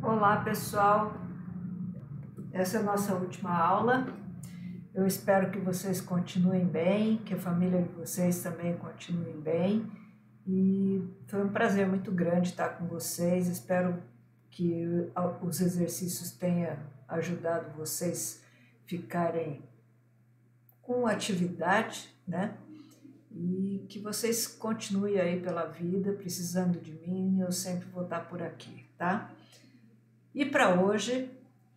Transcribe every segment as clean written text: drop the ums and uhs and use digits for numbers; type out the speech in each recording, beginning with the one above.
Olá pessoal, essa é a nossa última aula. Eu espero que vocês continuem bem, que a família de vocês também continue bem. E foi um prazer muito grande estar com vocês. Espero que os exercícios tenham ajudado vocês ficarem com atividade, né? E que vocês continuem aí pela vida, precisando de mim, eu sempre vou estar por aqui, tá? E para hoje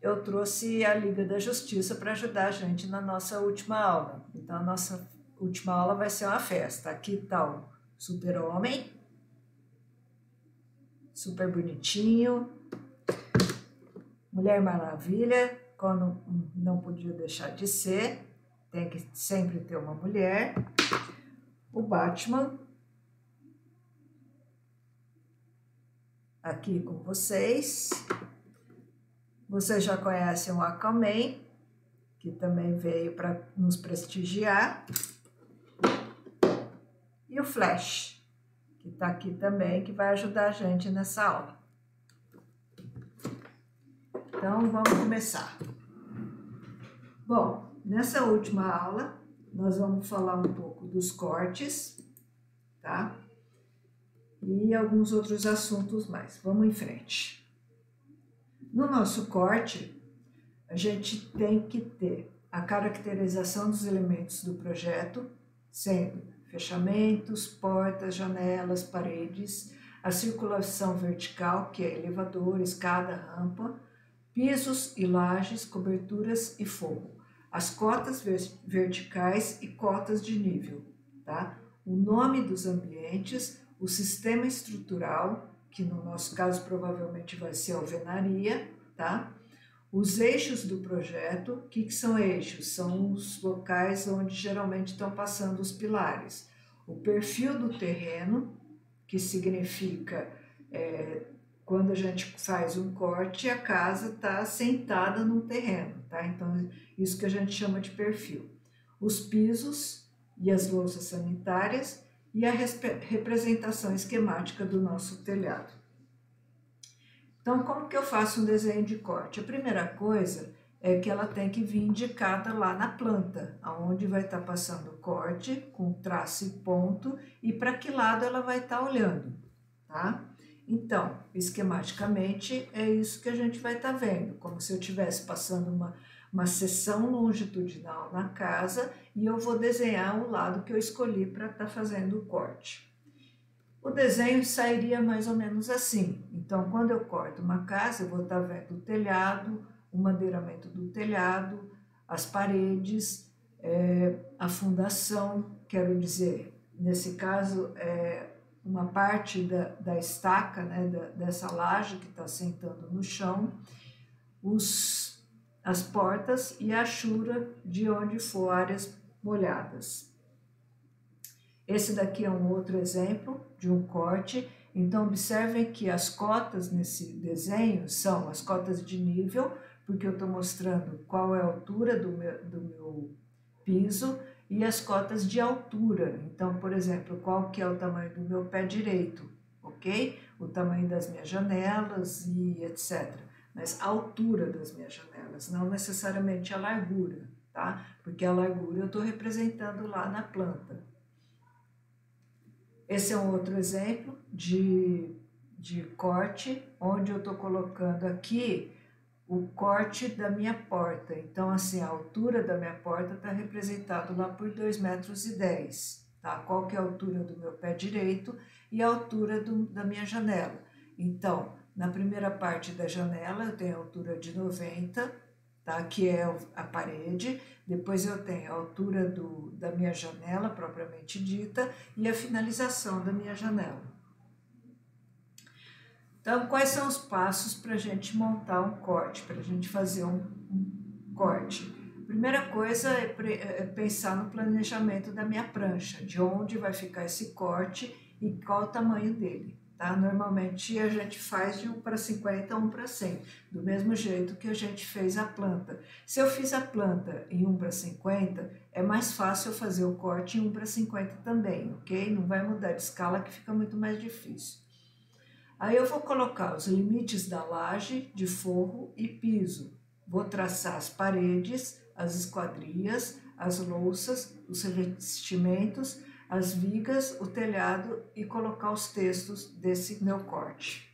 eu trouxe a Liga da Justiça para ajudar a gente na nossa última aula. Então a nossa última aula vai ser uma festa. Aqui está o Super-Homem, super bonitinho, Mulher Maravilha, quando não podia deixar de ser, tem que sempre ter uma mulher, o Batman, aqui com vocês. Vocês já conhecem o Aquaman, que também veio para nos prestigiar. E o Flash, que está aqui também, que vai ajudar a gente nessa aula. Então, vamos começar. Bom, nessa última aula, nós vamos falar um pouco dos cortes, tá? E alguns outros assuntos mais. Vamos em frente. No nosso corte, a gente tem que ter a caracterização dos elementos do projeto, sendo fechamentos, portas, janelas, paredes, a circulação vertical, que é elevador, escada, rampa, pisos e lajes, coberturas e forro, as cotas verticais e cotas de nível, tá? O nome dos ambientes, o sistema estrutural, que no nosso caso provavelmente vai ser alvenaria, tá? Os eixos do projeto, o que são eixos? São os locais onde geralmente estão passando os pilares. O perfil do terreno, que significa quando a gente faz um corte, a casa está assentada num terreno, tá? Então, isso que a gente chama de perfil. Os pisos e as louças sanitárias e a representação esquemática do nosso telhado. Então, como que eu faço um desenho de corte? A primeira coisa é que ela tem que vir indicada lá na planta, aonde vai estar passando o corte, com traço e ponto, e para que lado ela vai estar olhando, tá? Então, esquematicamente, é isso que a gente vai estar vendo, como se eu estivesse passando uma seção longitudinal na casa e eu vou desenhar o lado que eu escolhi para estar fazendo o corte. O desenho sairia mais ou menos assim. Então, quando eu corto uma casa, eu vou estar vendo o telhado, o madeiramento do telhado, as paredes, a fundação, quero dizer, nesse caso, uma parte da estaca, né, dessa laje que está sentando no chão, as portas e a achura de onde for áreas molhadas. Esse daqui é um outro exemplo de um corte. Então, observem que as cotas nesse desenho são as cotas de nível, porque eu estou mostrando qual é a altura do meu piso, e as cotas de altura. Então, por exemplo, qual que é o tamanho do meu pé direito, ok? O tamanho das minhas janelas e etc. Mas a altura das minhas janelas, não necessariamente a largura, tá? Porque a largura eu estou representando lá na planta. Esse é um outro exemplo de corte, onde eu estou colocando aqui o corte da minha porta. Então, assim, a altura da minha porta está representado lá por 2,10 metros, tá? Qual que é a altura do meu pé direito e a altura da minha janela. Então, na primeira parte da janela eu tenho a altura de 90, tá? Que é a parede. Depois eu tenho a altura da minha janela, propriamente dita, e a finalização da minha janela. Então, quais são os passos para a gente montar um corte, para a gente fazer um corte? A primeira coisa é pensar no planejamento da minha prancha, de onde vai ficar esse corte e qual o tamanho dele. Tá? Normalmente a gente faz de 1:50 a 1:100, do mesmo jeito que a gente fez a planta. Se eu fiz a planta em 1:50, é mais fácil eu fazer o corte em 1:50 também, ok? Não vai mudar de escala que fica muito mais difícil. Aí eu vou colocar os limites da laje, de forro e piso. Vou traçar as paredes, as esquadrias, as louças, os revestimentos, as vigas, o telhado e colocar os textos desse meu corte.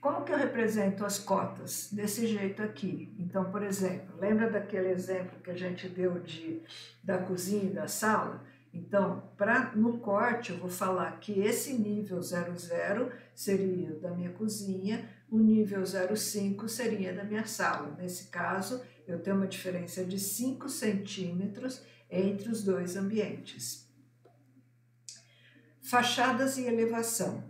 Como que eu represento as cotas? Desse jeito aqui. Então, por exemplo, lembra daquele exemplo que a gente deu da cozinha e da sala? Então, no corte, eu vou falar que esse nível 00 seria da minha cozinha, o nível 05 seria da minha sala. Nesse caso, eu tenho uma diferença de 5 centímetros entre os dois ambientes. Fachadas e elevação.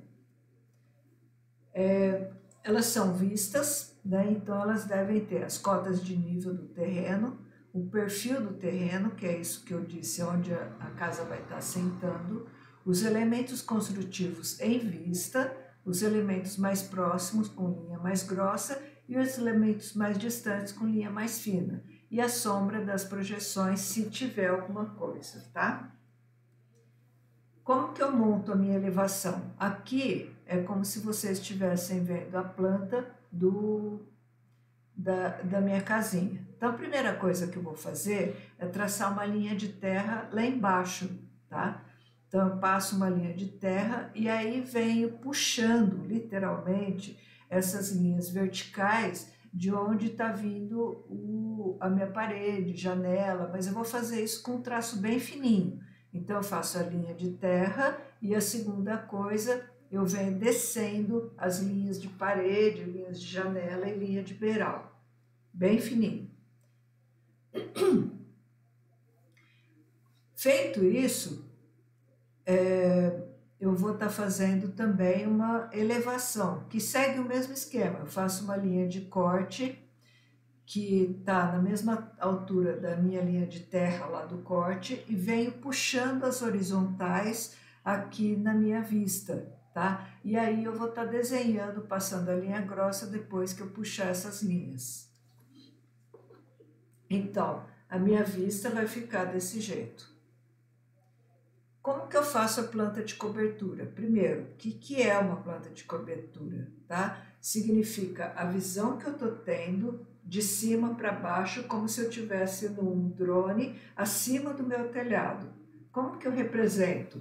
Elas são vistas, né? Então elas devem ter as cotas de nível do terreno, o perfil do terreno, que é isso que eu disse, onde a casa vai estar assentando, os elementos construtivos em vista, os elementos mais próximos com linha mais grossa e os elementos mais distantes com linha mais fina, e a sombra das projeções se tiver alguma coisa, tá? Como que eu monto a minha elevação? Aqui é como se vocês estivessem vendo a planta da minha casinha. Então, a primeira coisa que eu vou fazer é traçar uma linha de terra lá embaixo, tá? Então, eu passo uma linha de terra e aí venho puxando, literalmente, essas linhas verticais de onde está vindo a minha parede, janela, mas eu vou fazer isso com um traço bem fininho. Então, eu faço a linha de terra e a segunda coisa, eu venho descendo as linhas de parede, linhas de janela e linha de beiral, bem fininho. Feito isso, eu vou estar fazendo também uma elevação, que segue o mesmo esquema. Eu faço uma linha de corte que está na mesma altura da minha linha de terra lá do corte e venho puxando as horizontais aqui na minha vista, tá? E aí eu vou estar desenhando, passando a linha grossa depois que eu puxar essas linhas. Então, a minha vista vai ficar desse jeito. Como que eu faço a planta de cobertura? Primeiro, o que é uma planta de cobertura, tá? Significa a visão que eu estou tendo de cima para baixo, como se eu estivesse num drone acima do meu telhado. Como que eu represento?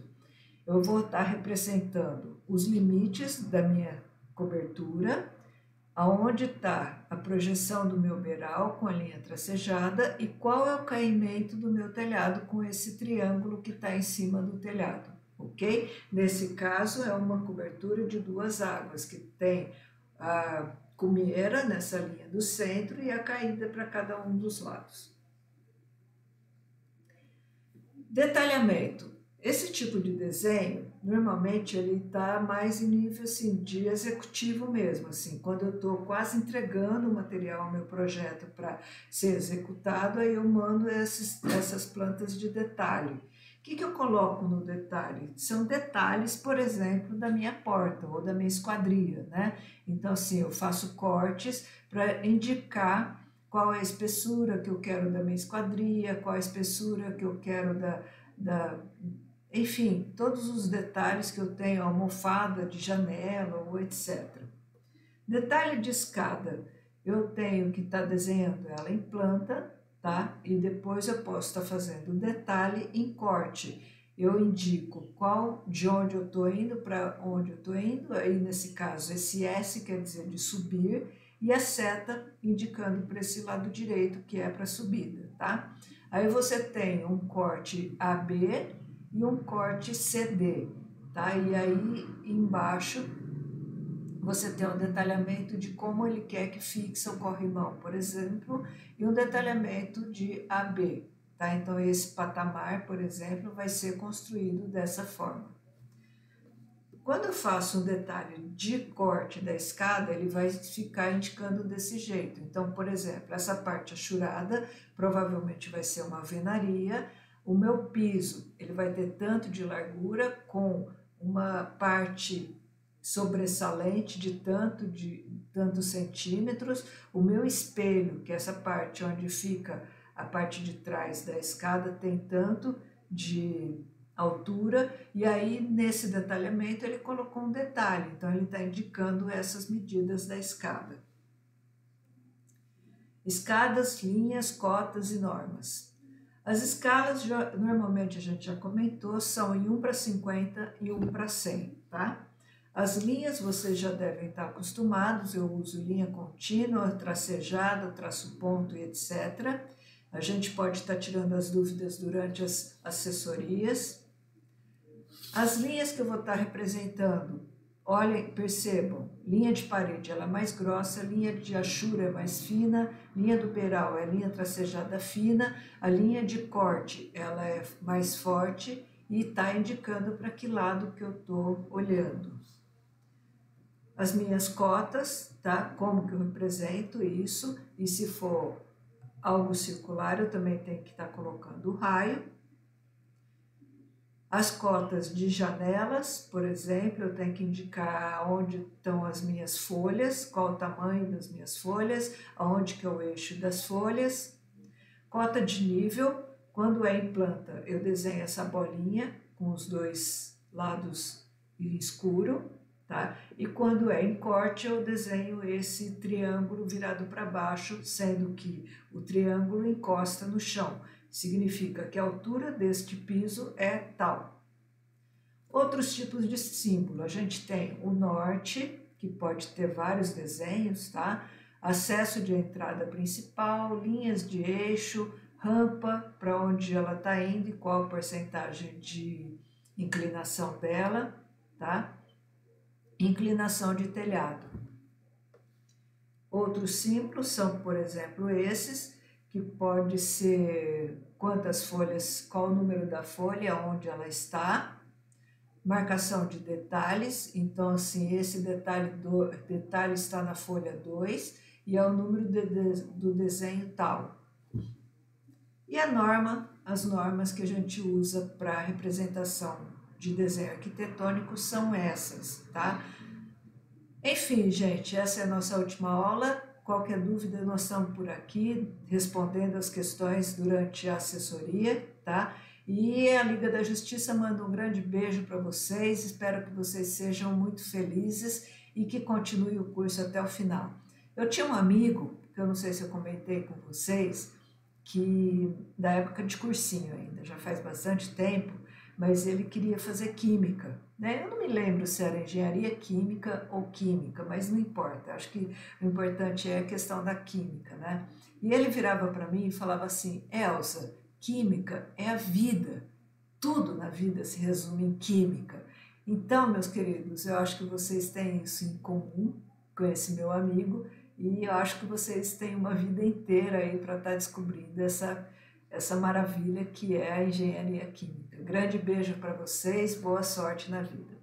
Eu vou estar representando os limites da minha cobertura, aonde está a projeção do meu beiral com a linha tracejada e qual é o caimento do meu telhado com esse triângulo que está em cima do telhado, ok? Nesse caso é uma cobertura de duas águas, que tem a cumeira nessa linha do centro e a caída para cada um dos lados. Detalhamento. Esse tipo de desenho, normalmente ele está mais em nível assim, de executivo mesmo, assim, quando eu estou quase entregando o material, meu projeto para ser executado, aí eu mando essas plantas de detalhe. O que eu coloco no detalhe? São detalhes, por exemplo, da minha porta ou da minha esquadria, né? Então, assim, eu faço cortes para indicar qual é a espessura que eu quero da minha esquadria, qual é a espessura que eu quero enfim, todos os detalhes que eu tenho, almofada de janela ou etc. Detalhe de escada, eu tenho que estar desenhando ela em planta, tá? E depois eu posso estar fazendo detalhe em corte. Eu indico de onde eu estou indo para onde eu estou indo, aí nesse caso esse S quer dizer de subir, e a seta indicando para esse lado direito que é para subida, tá? Aí você tem um corte AB e um corte CD, tá? E aí embaixo você tem um detalhamento de como ele quer que fixa o corrimão, por exemplo, e um detalhamento de AB, tá? Então esse patamar, por exemplo, vai ser construído dessa forma. Quando eu faço um detalhe de corte da escada, ele vai ficar indicando desse jeito. Então, por exemplo, essa parte achurada provavelmente vai ser uma alvenaria. O meu piso, ele vai ter tanto de largura com uma parte sobressalente de tantos centímetros. O meu espelho, que é essa parte onde fica a parte de trás da escada, tem tanto de altura, e aí nesse detalhamento ele colocou um detalhe, então ele está indicando essas medidas da escada. Escadas, linhas, cotas e normas. As escalas, normalmente a gente já comentou, são em 1:50 e 1:100, tá? As linhas vocês já devem estar acostumados, eu uso linha contínua, tracejada, traço ponto e etc. A gente pode estar tirando as dúvidas durante as assessorias. As linhas que eu vou estar representando, olhem, percebam, linha de parede ela é mais grossa, linha de achura é mais fina, linha do beiral é linha tracejada fina, a linha de corte ela é mais forte e está indicando para que lado que eu estou olhando. As minhas cotas, tá? Como que eu represento isso, e se for algo circular eu também tenho que estar colocando o raio. As cotas de janelas, por exemplo, eu tenho que indicar onde estão as minhas folhas, qual o tamanho das minhas folhas, aonde que é o eixo das folhas. Cota de nível, quando é em planta, eu desenho essa bolinha com os dois lados em escuro, tá? E quando é em corte, eu desenho esse triângulo virado para baixo, sendo que o triângulo encosta no chão. Significa que a altura deste piso é tal. Outros tipos de símbolo, a gente tem o norte, que pode ter vários desenhos, tá? Acesso de entrada principal, linhas de eixo, rampa, para onde ela está indo e qual a porcentagem de inclinação dela, tá? Inclinação de telhado. Outros símbolos são, por exemplo, esses, que pode ser quantas folhas, qual o número da folha, onde ela está, marcação de detalhes, então assim, esse detalhe está na folha 2 e é o número do desenho tal. E a norma, as normas que a gente usa para representação de desenho arquitetônico são essas, tá? Enfim, gente, essa é a nossa última aula. Qualquer dúvida, nós estamos por aqui respondendo as questões durante a assessoria, tá? E a Liga da Justiça manda um grande beijo para vocês, espero que vocês sejam muito felizes e que continue o curso até o final. Eu tinha um amigo, que eu não sei se eu comentei com vocês, que da época de cursinho ainda, já faz bastante tempo, mas ele queria fazer química, né? Eu não me lembro se era engenharia química ou química, mas não importa, acho que o importante é a questão da química, né? E ele virava para mim e falava assim: Elza, química é a vida, tudo na vida se resume em química. Então, meus queridos, eu acho que vocês têm isso em comum com esse meu amigo e eu acho que vocês têm uma vida inteira aí para estar descobrindo essa maravilha que é a engenharia química. Grande beijo para vocês, boa sorte na vida.